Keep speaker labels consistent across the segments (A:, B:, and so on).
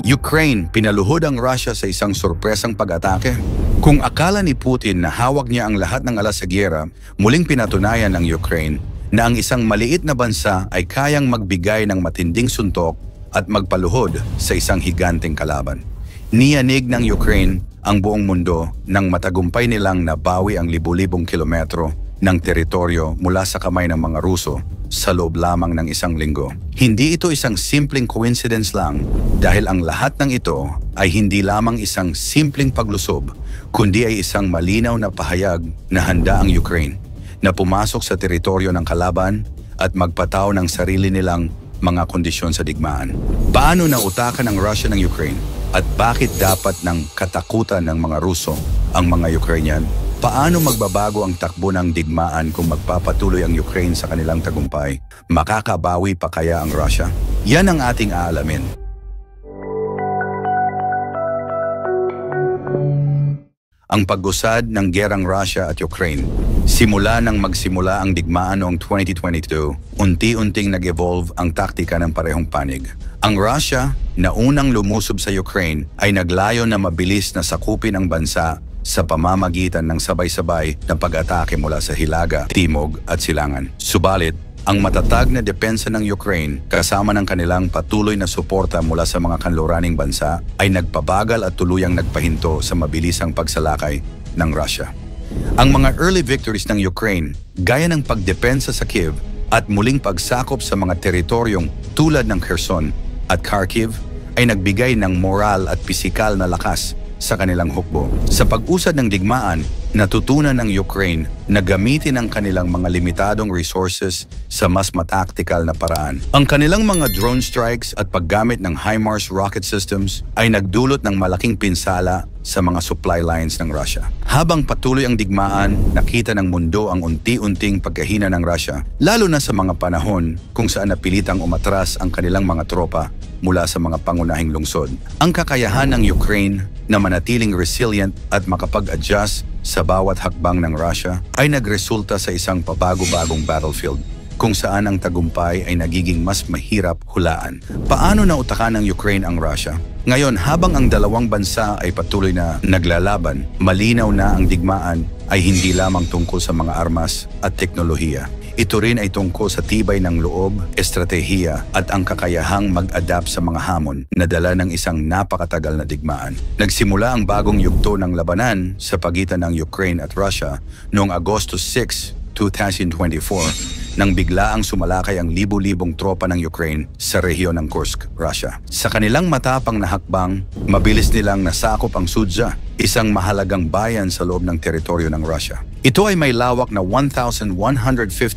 A: Ukraine, pinaluhod ang Russia sa isang sorpresang pag-atake. Kung akala ni Putin na hawak niya ang lahat ng alas sa giyera, muling pinatunayan ng Ukraine na ang isang maliit na bansa ay kayang magbigay ng matinding suntok at magpaluhod sa isang higanteng kalaban. Niyanig ng Ukraine ang buong mundo nang matagumpay nilang nabawi ang libu-libong kilometro ng teritoryo mula sa kamay ng mga Ruso sa loob lamang ng isang linggo. Hindi ito isang simpleng coincidence lang dahil ang lahat ng ito ay hindi lamang isang simpleng paglusob, kundi ay isang malinaw na pahayag na handa ang Ukraine na pumasok sa teritoryo ng kalaban at magpataw ng sarili nilang mga kondisyon sa digmaan. Paano nautakan ng Russia ng Ukraine at bakit dapat ng katakutan ng mga Ruso ang mga Ukrainian? Paano magbabago ang takbo ng digmaan kung magpapatuloy ang Ukraine sa kanilang tagumpay? Makakabawi pa kaya ang Russia? Yan ang ating aalamin. Ang pag-usad ng gerang Russia at Ukraine. Simula nang magsimula ang digmaan noong 2022, unti-unting nag-evolve ang taktika ng parehong panig. Ang Russia, na unang lumusob sa Ukraine, ay naglayo na mabilis na sakupin ang bansa sa pamamagitan ng sabay-sabay na pag-atake mula sa hilaga, timog at silangan. Subalit, ang matatag na depensa ng Ukraine kasama ng kanilang patuloy na suporta mula sa mga kanluraning bansa ay nagpabagal at tuluyang nagpahinto sa mabilisang pagsalakay ng Russia. Ang mga early victories ng Ukraine, gaya ng pagdepensa sa Kiev at muling pagsakop sa mga teritoryong tulad ng Kherson at Kharkiv, ay nagbigay ng moral at pisikal na lakas sa kanilang hukbo. Sa pag-usad ng digmaan, natutunan ng Ukraine na gamitin ang kanilang mga limitadong resources sa mas mataktikal na paraan. Ang kanilang mga drone strikes at paggamit ng HIMARS rocket systems ay nagdulot ng malaking pinsala sa mga supply lines ng Russia. Habang patuloy ang digmaan, nakita ng mundo ang unti-unting pagkahina ng Russia, lalo na sa mga panahon kung saan napilitang umatras ang kanilang mga tropa mula sa mga pangunahing lungsod. Ang kakayahan ng Ukraine na manatiling resilient at makapag-adjust sa bawat hakbang ng Russia ay nagresulta sa isang pabago-bagong battlefield kung saan ang tagumpay ay nagiging mas mahirap hulaan. Paano nautakan ng Ukraine ang Russia? Ngayon, habang ang dalawang bansa ay patuloy na naglalaban, malinaw na ang digmaan ay hindi lamang tungkol sa mga armas at teknolohiya. Ito rin ay tungkol sa tibay ng loob, estratehiya at ang kakayahang mag-adapt sa mga hamon na dala ng isang napakatagal na digmaan. Nagsimula ang bagong yugto ng labanan sa pagitan ng Ukraine at Russia noong Agosto 6, 2024 nang biglaang sumalakay ang libu-libong tropa ng Ukraine sa rehiyon ng Kursk, Russia. Sa kanilang matapang na hakbang, mabilis nilang nasakop ang Sudzha, isang mahalagang bayan sa loob ng teritoryo ng Russia. Ito ay may lawak na 1,150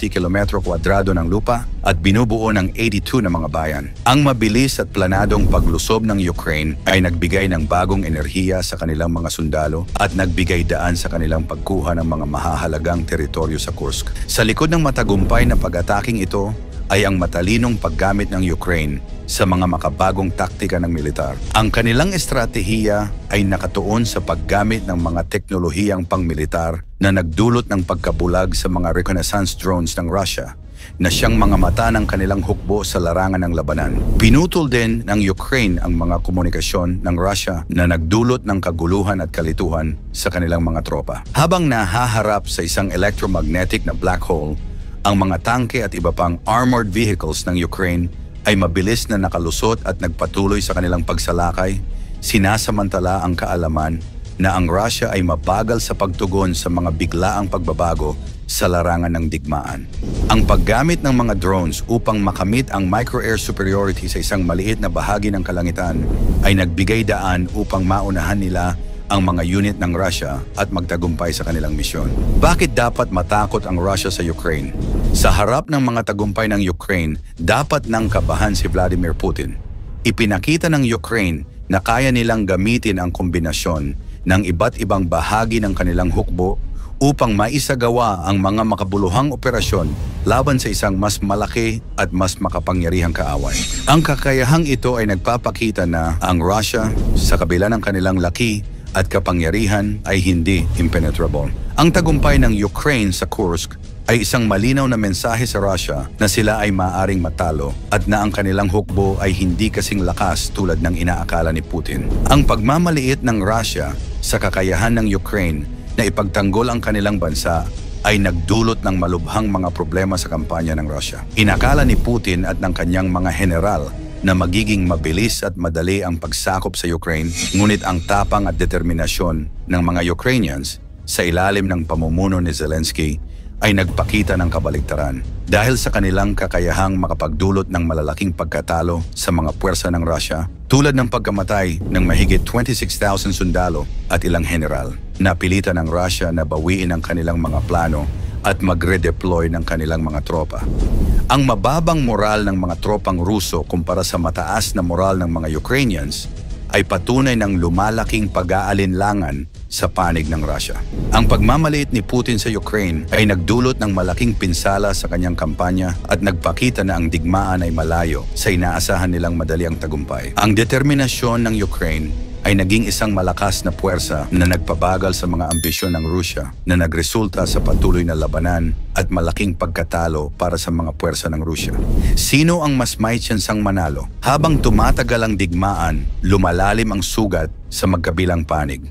A: kilometro kwadrado ng lupa at binubuo ng 82 na mga bayan. Ang mabilis at planadong paglusob ng Ukraine ay nagbigay ng bagong enerhiya sa kanilang mga sundalo at nagbigay daan sa kanilang pagkuha ng mga mahahalagang teritoryo sa Kursk. Sa likod ng matagumpay na pag-ataking ito ay ang matalinong paggamit ng Ukraine sa mga makabagong taktika ng militar. Ang kanilang estratehiya ay nakatuon sa paggamit ng mga teknolohiyang pangmilitar na nagdulot ng pagkabulag sa mga reconnaissance drones ng Russia na siyang mga mata ng kanilang hukbo sa larangan ng labanan. Pinutol din ng Ukraine ang mga komunikasyon ng Russia na nagdulot ng kaguluhan at kalituhan sa kanilang mga tropa. Habang nahaharap sa isang electromagnetic na black hole, ang mga tangke at iba pang armored vehicles ng Ukraine ay mabilis na nakalusot at nagpatuloy sa kanilang pagsalakay, sinasamantala ang kaalaman na ang Russia ay mabagal sa pagtugon sa mga biglaang pagbabago sa larangan ng digmaan. Ang paggamit ng mga drones upang makamit ang micro-air superiority sa isang maliit na bahagi ng kalangitan ay nagbigay daan upang maunahan nila ang mga unit ng Russia at magtagumpay sa kanilang misyon. Bakit dapat matakot ang Russia sa Ukraine? Sa harap ng mga tagumpay ng Ukraine, dapat nang kabahan si Vladimir Putin. Ipinakita ng Ukraine na kaya nilang gamitin ang kombinasyon ng iba't ibang bahagi ng kanilang hukbo upang maisagawa ang mga makabuluhang operasyon laban sa isang mas malaki at mas makapangyarihang kaaway. Ang kakayahang ito ay nagpapakita na ang Russia, sa kabila ng kanilang laki at kapangyarihan, ay hindi impenetrable. Ang tagumpay ng Ukraine sa Kursk ay isang malinaw na mensahe sa Russia na sila ay maaaring matalo at na ang kanilang hukbo ay hindi kasing lakas tulad ng inaakala ni Putin. Ang pagmamaliit ng Russia sa kakayahan ng Ukraine na ipagtanggol ang kanilang bansa ay nagdulot ng malubhang mga problema sa kampanya ng Russia. Inakala ni Putin at ng kanyang mga general na magiging mabilis at madali ang pagsakop sa Ukraine, ngunit ang tapang at determinasyon ng mga Ukrainians sa ilalim ng pamumuno ni Zelensky ay nagpakita ng kabaligtaran dahil sa kanilang kakayahang makapagdulot ng malalaking pagkatalo sa mga puwersa ng Russia, tulad ng pagkamatay ng mahigit 26,000 sundalo at ilang general. Napilitan ng Russia na bawiin ang kanilang mga plano at mag-redeploy ng kanilang mga tropa. Ang mababang moral ng mga tropang Ruso kumpara sa mataas na moral ng mga Ukrainians ay patunay ng lumalaking pag-aalinlangan sa panig ng Russia. Ang pagmamaliit ni Putin sa Ukraine ay nagdulot ng malaking pinsala sa kanyang kampanya at nagpakita na ang digmaan ay malayo sa inaasahan nilang madali ang tagumpay. Ang determinasyon ng Ukraine ay naging isang malakas na puwersa na nagpabagal sa mga ambisyon ng Rusya na nagresulta sa patuloy na labanan at malaking pagkatalo para sa mga puwersa ng Rusya. Sino ang mas may tsansang manalo? Habang tumatagal ang digmaan, lumalalim ang sugat sa magkabilang panig.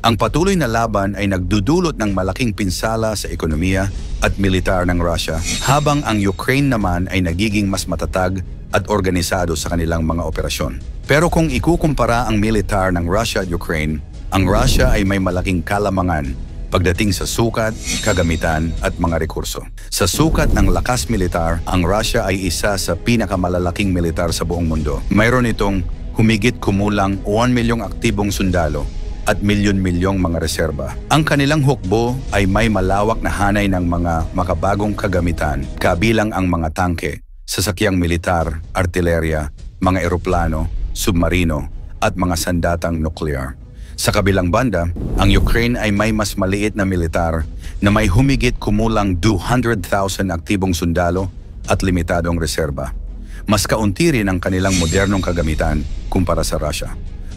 A: Ang patuloy na laban ay nagdudulot ng malaking pinsala sa ekonomiya at militar ng Russia, habang ang Ukraine naman ay nagiging mas matatag at organisado sa kanilang mga operasyon. Pero kung ikukumpara ang militar ng Russia at Ukraine, ang Russia ay may malaking kalamangan pagdating sa sukat, kagamitan at mga rekurso. Sa sukat ng lakas militar, ang Russia ay isa sa pinakamalalaking militar sa buong mundo. Mayroon itong humigit kumulang 1 milyong aktibong sundalo at milyon-milyong mga reserba. Ang kanilang hukbo ay may malawak na hanay ng mga makabagong kagamitan, kabilang ang mga tangke, sasakyang militar, artilerya, mga eroplano, submarino, at mga sandatang nuklear. Sa kabilang banda, ang Ukraine ay may mas maliit na militar na may humigit kumulang 200,000 aktibong sundalo at limitadong reserba. Mas kaunti rin ang kanilang modernong kagamitan kumpara sa Russia.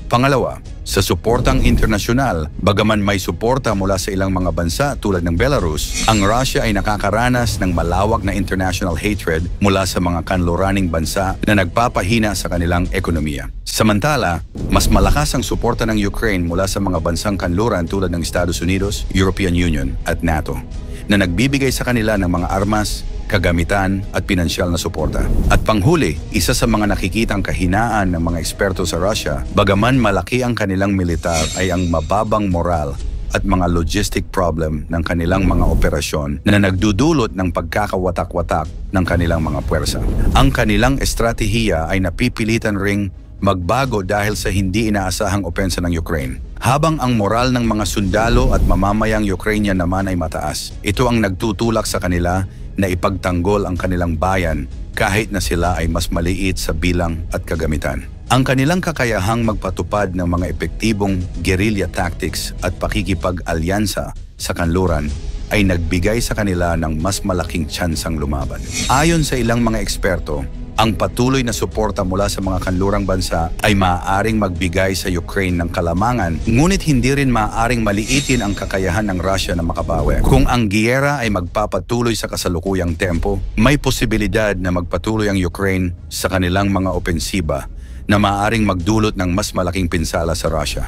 A: Pangalawa, sa suportang internasyonal, bagaman may suporta mula sa ilang mga bansa tulad ng Belarus, ang Russia ay nakakaranas ng malawak na international hatred mula sa mga kanluraning bansa na nagpapahina sa kanilang ekonomiya. Samantala, mas malakas ang suporta ng Ukraine mula sa mga bansang kanluran tulad ng Estados Unidos, European Union at NATO, na nagbibigay sa kanila ng mga armas, kagamitan at pinansyal na suporta. At panghuli, isa sa mga nakikitang kahinaan ng mga eksperto sa Russia, bagaman malaki ang kanilang militar, ay ang mababang moral at mga logistic problem ng kanilang mga operasyon na nagdudulot ng pagkakawatak-watak ng kanilang mga puwersa. Ang kanilang estratehiya ay napipilitan ring magbago dahil sa hindi inaasahang opensa ng Ukraine. Habang ang moral ng mga sundalo at mamamayang Ukrainian naman ay mataas, ito ang nagtutulak sa kanila na ipagtanggol ang kanilang bayan kahit na sila ay mas maliit sa bilang at kagamitan. Ang kanilang kakayahang magpatupad ng mga epektibong guerrilla tactics at pakikipag-alyansa sa kanluran ay nagbigay sa kanila ng mas malaking tsansang lumaban. Ayon sa ilang mga eksperto, ang patuloy na suporta mula sa mga kanlurang bansa ay maaaring magbigay sa Ukraine ng kalamangan, ngunit hindi rin maaaring maliitin ang kakayahan ng Russia na makabawi. Kung ang giyera ay magpapatuloy sa kasalukuyang tempo, may posibilidad na magpatuloy ang Ukraine sa kanilang mga opensiba na maaaring magdulot ng mas malaking pinsala sa Russia.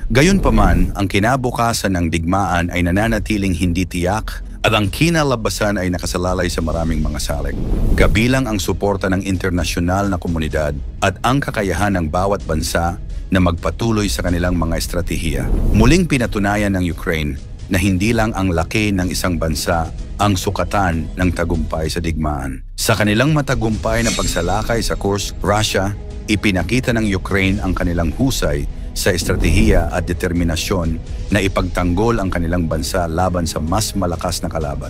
A: Gayunpaman, ang kinabukasan ng digmaan ay nananatiling hindi tiyak at ang kinalabasan ay nakasalalay sa maraming mga salik. Kabilang ang suporta ng internasyonal na komunidad at ang kakayahan ng bawat bansa na magpatuloy sa kanilang mga estratehiya. Muling pinatunayan ng Ukraine na hindi lang ang laki ng isang bansa ang sukatan ng tagumpay sa digmaan. Sa kanilang matagumpay na pagsalakay sa Kursk, Russia, ipinakita ng Ukraine ang kanilang husay sa estratehiya at determinasyon na ipagtanggol ang kanilang bansa laban sa mas malakas na kalaban.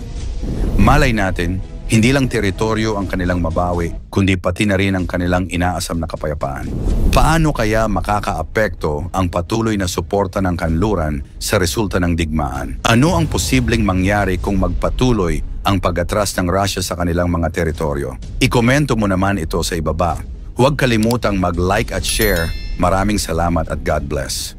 A: Malay natin, hindi lang teritoryo ang kanilang mabawi, kundi pati na rin ang kanilang inaasam na kapayapaan. Paano kaya makakaapekto ang patuloy na suporta ng kanluran sa resulta ng digmaan? Ano ang posibleng mangyari kung magpatuloy ang pag-atras ng Russia sa kanilang mga teritoryo? Ikomento mo naman ito sa ibaba. Huwag kalimutang mag-like at share. Maraming salamat at God bless.